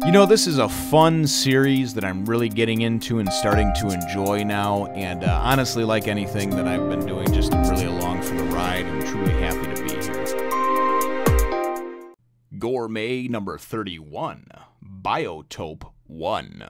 You know, this is a fun series that I'm really getting into and starting to enjoy now, and honestly, like anything that I've been doing, just really along for the ride. I'm truly happy to be here. Gourmet number 31, Biotope 1.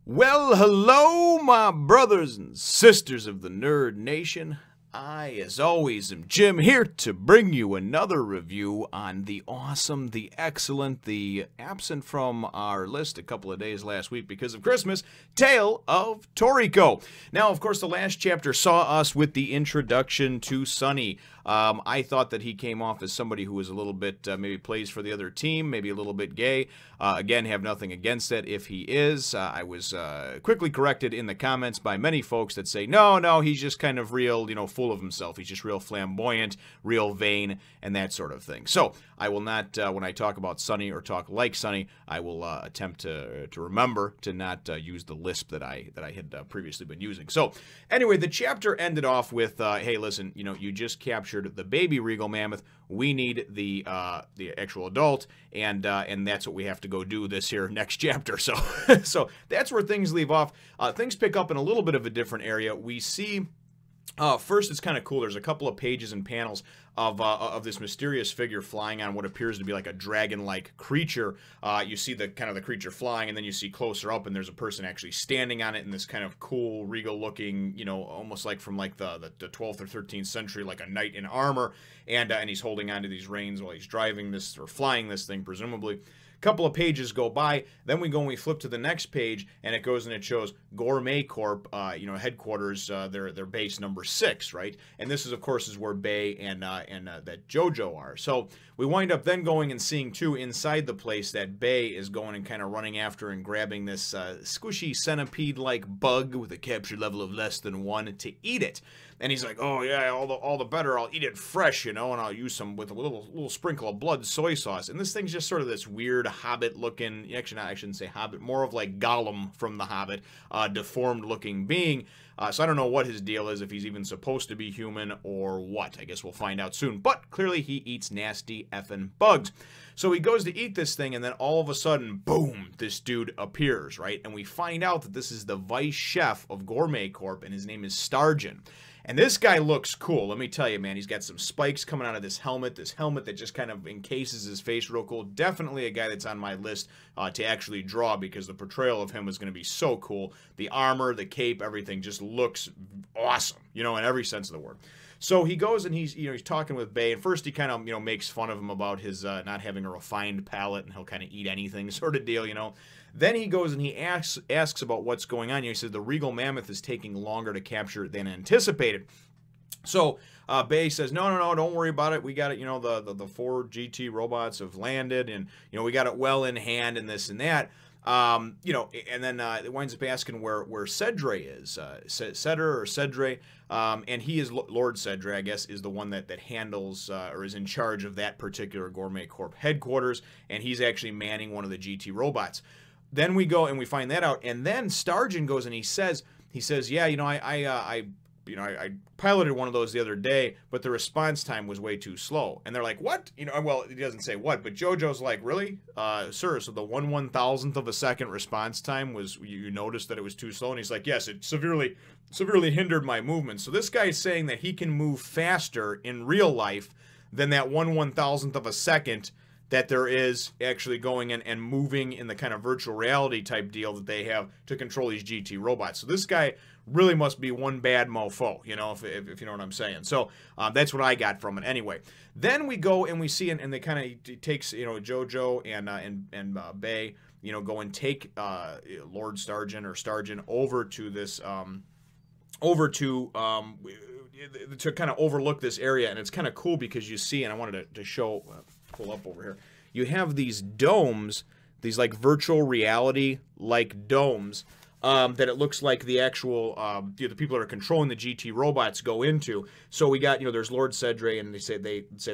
Well, hello, my brothers and sisters of the Nerd Nation. I, as always, am Jim, here to bring you another review on the awesome, the excellent, the absent from our list a couple of days last week because of Christmas, Tale of Toriko. Now, of course, the last chapter saw us with the introduction to Sunny. I thought that he came off as somebody who was a little bit, maybe plays for the other team, maybe a little bit gay. Again, have nothing against it if he is. I was quickly corrected in the comments by many folks that say, no, he's just kind of real, full of himself. He's just real flamboyant, real vain, and that sort of thing. So, I will not, when I talk about Sunny or talk like Sunny, I will attempt to remember to not use the lisp that I had previously been using. So, anyway, the chapter ended off with, hey, listen, you just captured the baby Regal Mammoth. We need the actual adult, and that's what we have to go do this here next chapter. So, so that's where things leave off. Things pick up in a little bit of a different area. We see. First, it's kind of cool. There's a couple of pages and panels of this mysterious figure flying on what appears to be like a dragon-like creature. You see the creature flying, and then you see closer up, and there's a person actually standing on it in this kind of cool, regal-looking, almost like from like the 12th or 13th century, like a knight in armor, and he's holding onto these reins while he's driving this or flying this thing, presumably. Couple of pages go by, then we go and we flip to the next page, and it goes and it shows Gourmet Corp, headquarters, their base number 6, right? And this is, of course, is where Bei and that JoJo are. So we wind up then going and seeing, too, inside the place that Bei is going and kind of running after and grabbing this squishy centipede-like bug with a capture level of less than 1 to eat it. And he's like, oh yeah, all the better. I'll eat it fresh, and I'll use some with a little sprinkle of blood soy sauce. And this thing's just sort of this weird Hobbit-looking, actually, I shouldn't say Hobbit, more of like Gollum from the Hobbit, deformed-looking being. So I don't know what his deal is, if he's even supposed to be human or what. I guess we'll find out soon. But clearly he eats nasty effing bugs. So he goes to eat this thing, and then all of a sudden, boom, this dude appears, right? And we find out that this is the vice chef of Gourmet Corp, and his name is Starjun. And this guy looks cool, let me tell you, man. He's got some spikes coming out of this helmet that just kind of encases his face real cool. Definitely a guy that's on my list to actually draw, because the portrayal of him is going to be so cool. The armor, the cape, everything just looks awesome, in every sense of the word. So he goes and he's talking with Bei, and first he kind of makes fun of him about his not having a refined palate, and he'll kind of eat anything sort of deal, Then he goes and he asks about what's going on. He says the Regal Mammoth is taking longer to capture than anticipated. So Bei says, no, don't worry about it. We got it, the 4 GT robots have landed, and we got it well in hand, and this and that. And then it winds up asking where Cedre is, Cedre or Cedre, and he is Lord Cedre, I guess, is the one that handles or is in charge of that particular Gourmet Corp headquarters, and he's actually manning one of the GT robots. Then we go and we find that out, and then Starjun goes and he says, yeah, I piloted one of those the other day, but the response time was way too slow. And they're like, what? Well, he doesn't say what, but JoJo's like, really? Sir, so the 1/1000th of a second response time was, you noticed that it was too slow? And he's like, yes, it severely hindered my movement. So this guy is saying that he can move faster in real life than that 1/1000th of a second that there is actually going in and moving in the kind of virtual reality type deal that they have to control these GT robots. So this guy really must be one bad mofo, if you know what I'm saying. So that's what I got from it anyway. Then we go and we see, and they kind of takes, JoJo and Bei, go and take Lord Starjun or Starjun over to this, to kind of overlook this area. And it's kind of cool because you see, and I wanted to show, pull up over here, you have these domes, these like virtual reality like domes, that it looks like the actual, the people that are controlling the GT robots go into. So we got, there's Lord Cedre, and they say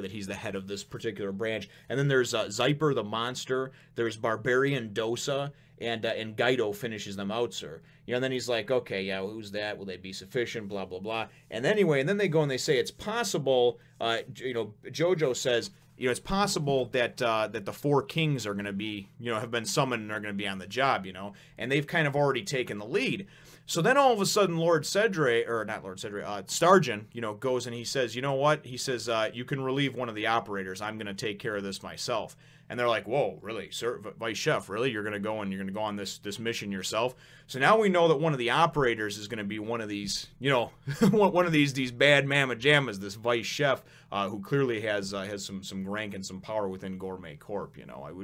that he's the head of this particular branch. And then there's Zyper the monster. There's Barbarian Dosa, and Gaido finishes them out, sir. And then he's like, okay, yeah, who's that? Will they be sufficient? Blah, blah, blah. And anyway, and then they go and they say it's possible, JoJo says, it's possible that that the four kings are going to be, have been summoned and are going to be on the job, and they've kind of already taken the lead. So then all of a sudden, Lord Cedre, or not Lord Cedre, Starjun, goes and he says, you know what? He says, you can relieve one of the operators. I'm going to take care of this myself. And they're like, whoa, really, sir, Vice Chef, really? You're going to go and you're going to go on this mission yourself? So now we know that one of the operators is going to be one of these, one of these bad mamma jammas, this Vice Chef, who clearly has some rank and some power within Gourmet Corp,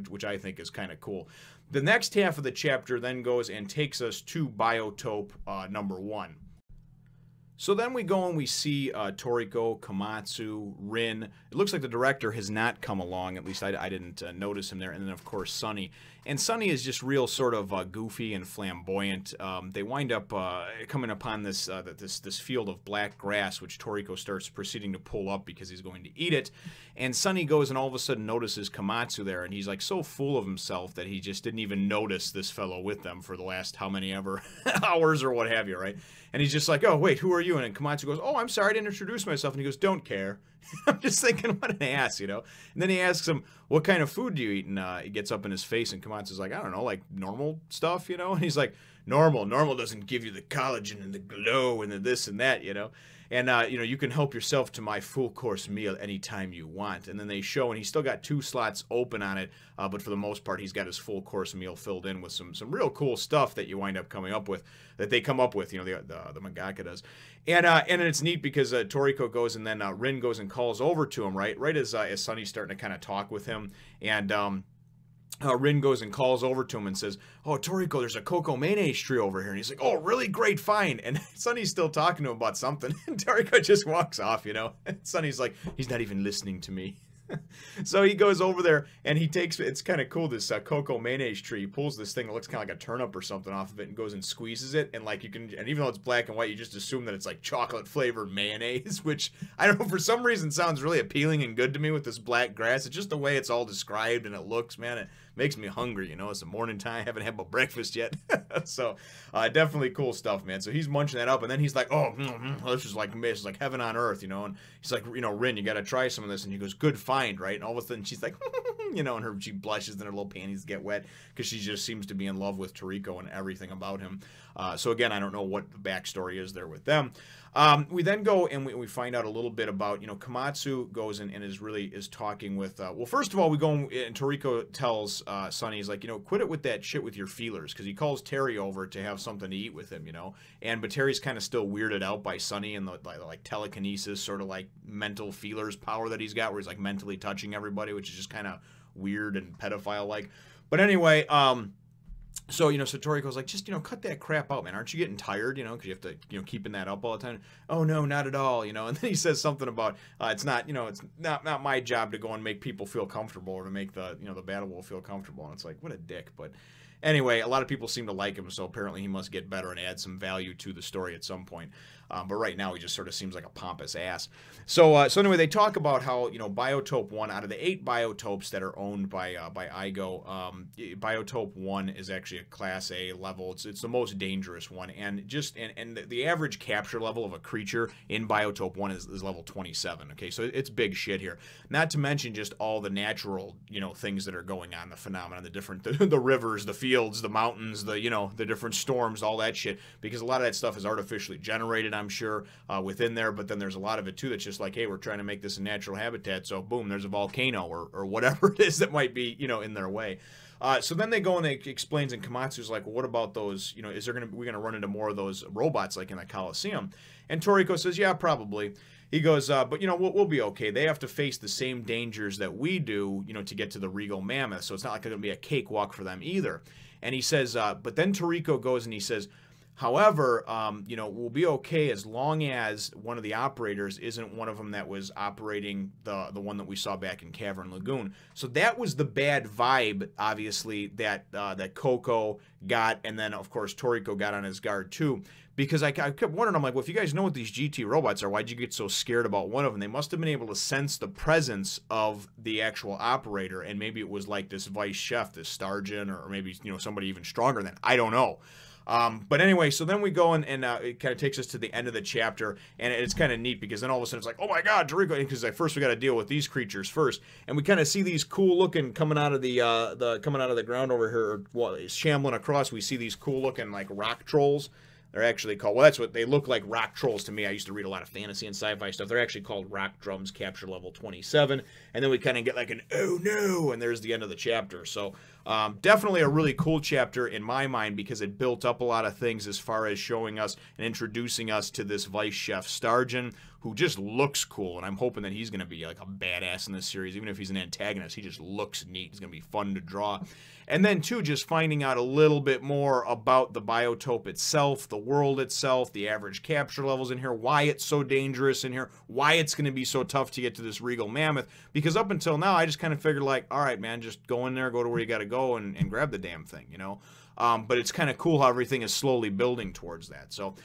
which I think is kind of cool. The next half of the chapter then goes and takes us to Biotope #1. So then we go and we see Toriko, Komatsu, Rin. It looks like the director has not come along. At least I didn't notice him there. And then, of course, Sunny. And Sunny is just real sort of goofy and flamboyant. They wind up coming upon this this field of black grass, which Toriko starts proceeding to pull up because he's going to eat it. And Sunny goes and all of a sudden notices Komatsu there. And he's like so full of himself that he just didn't even notice this fellow with them for the last how many ever hours or what have you, right? And he's just like, oh, wait, who are you? And Komatsu goes, oh, I'm sorry, I didn't introduce myself. And he goes, don't care. I'm just thinking, what an ass, And then he asks him, what kind of food do you eat? And he gets up in his face, and Komatsu's like, I don't know, like normal stuff, And he's like, normal doesn't give you the collagen and the glow and the this and that, And, you can help yourself to my full-course meal anytime you want. And then they show, and he's still got 2 slots open on it, but for the most part, he's got his full-course meal filled in with some real cool stuff that you wind up coming up with, that they come up with, the mangaka does. And it's neat because Toriko goes, and then Rin goes and calls over to him, right as Sunny's starting to kind of talk with him, and Rin goes and calls over to him and says, oh, Toriko, there's a cocoa mayonnaise tree over here. And he's like, oh, really? Great find. And Sunny's still talking to him about something. And Toriko just walks off, And Sunny's like, he's not even listening to me. So he goes over there and he takes, it's kind of cool, this cocoa mayonnaise tree. He pulls this thing that looks kind of like a turnip or something off of it and goes and squeezes it. And like and even though it's black and white, you just assume that it's like chocolate flavored mayonnaise, which I don't know, for some reason sounds really appealing and good to me with this black grass. It's just the way it's all described and it looks, man, it makes me hungry, It's the morning time, I haven't had my breakfast yet. So definitely cool stuff, man. So he's munching that up and then he's like, oh, this is like heaven on earth, And he's like, Rin, you got to try some of this. And he goes, good find, right? And all of a sudden she's like, and she blushes and her little panties get wet because she just seems to be in love with Toriko and everything about him. So again, I don't know what the backstory is there with them. We then go and we find out a little bit about, Komatsu goes and is talking with, well, first of all, we go and Toriko tells Sunny, he's like, quit it with that shit with your feelers, because he calls Terry over to have something to eat with him, but Terry's kind of still weirded out by Sunny and the like telekinesis, sort of like mental feelers power that he's got, where he's like mentally touching everybody, which is just kind of weird and pedophile-like. But anyway, so, so Toriko's like, just, cut that crap out, man. Aren't you getting tired, because you have to, keeping that up all the time? Oh, no, not at all, And then he says something about, it's not, it's not my job to go and make people feel comfortable or to make the, the battle wolf feel comfortable. And it's like, what a dick. But anyway, a lot of people seem to like him, so apparently he must get better and add some value to the story at some point. But right now he just sort of seems like a pompous ass. So anyway, they talk about how, Biotope 1, out of the 8 biotopes that are owned by IGO, Biotope 1 is actually a Class A level. It's the most dangerous one, and the average capture level of a creature in Biotope 1 is level 27. Okay, so it's big shit here. Not to mention just all the natural, things that are going on, the phenomena, the different the rivers, the fields, the mountains, the different storms, all that shit, because a lot of that stuff is artificially generated, I'm sure, within there, but then there's a lot of it too that's just like, hey, we're trying to make this a natural habitat, so boom, there's a volcano or whatever it is that might be, in their way. So then they go and they explains, and Komatsu's like, well, what about those, we're gonna run into more of those robots like in the Coliseum? And Toriko says, yeah, probably. He goes, but we'll be okay. They have to face the same dangers that we do, to get to the Regal Mammoth, so it's not like it's gonna be a cakewalk for them either. And he says, but then Toriko goes and he says, however, we'll be okay as long as one of the operators isn't one of them that was operating the one that we saw back in Cavern Lagoon. So that was the bad vibe, obviously, that Coco got, and then, of course, Toriko got on his guard, too. Because I kept wondering, I'm like, well, if you guys know what these GT robots are, why'd you get so scared about one of them? They must have been able to sense the presence of the actual operator, and maybe it was like this Vice Chef, this Starjun, or maybe, somebody even stronger than, I don't know. But anyway, so then we go and it kind of takes us to the end of the chapter, and it's kind of neat because then all of a sudden it's like, oh my god, Toriko, because first we got to deal with these creatures first, and we kind of see these cool looking coming out of the ground over here, well, shambling across. We see these cool looking like rock trolls. They're actually called, well, that's what they look like, rock trolls to me. I used to read a lot of fantasy and sci-fi stuff. They're actually called rock drums, capture level 27. And then we kind of get like an, oh no, and there's the end of the chapter. So definitely a really cool chapter in my mind because it built up a lot of things as far as showing us and introducing us to this Vice Chef Starjun, who just looks cool. And I'm hoping that he's going to be like a badass in this series. Even if he's an antagonist, he just looks neat. He's going to be fun to draw. And then, too, just finding out a little bit more about the biotope itself, the world itself, the average capture levels in here, why it's so dangerous in here, why it's going to be so tough to get to this Regal Mammoth. Because up until now, I just kind of figured, like, all right, man, just go in there, go to where you got to go, and grab the damn thing, you know? But it's kind of cool how everything is slowly building towards that. So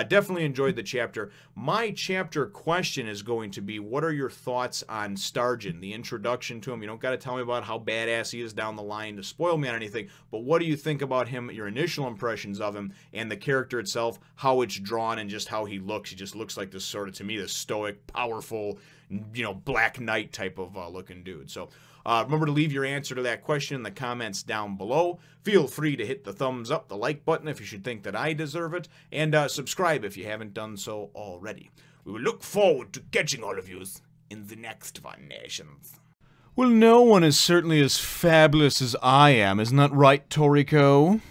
definitely enjoyed the chapter. My chapter question is going to be, what are your thoughts on Starjun, the introduction to him? You don't got to tell me about how badass he is down the line to spoil me on anything, but what do you think about him, your initial impressions of him, and the character itself, how it's drawn, and just how he looks? He just looks like this sort of, to me, this stoic, powerful, you know, Black Knight type of looking dude. So remember to leave your answer to that question in the comments down below. Feel free to hit the thumbs up, the like button if you should think that I deserve it, and subscribe if you haven't done so already. We will look forward to catching all of you in the next one, nations. Well, no one is certainly as fabulous as I am, isn't that right, Toriko?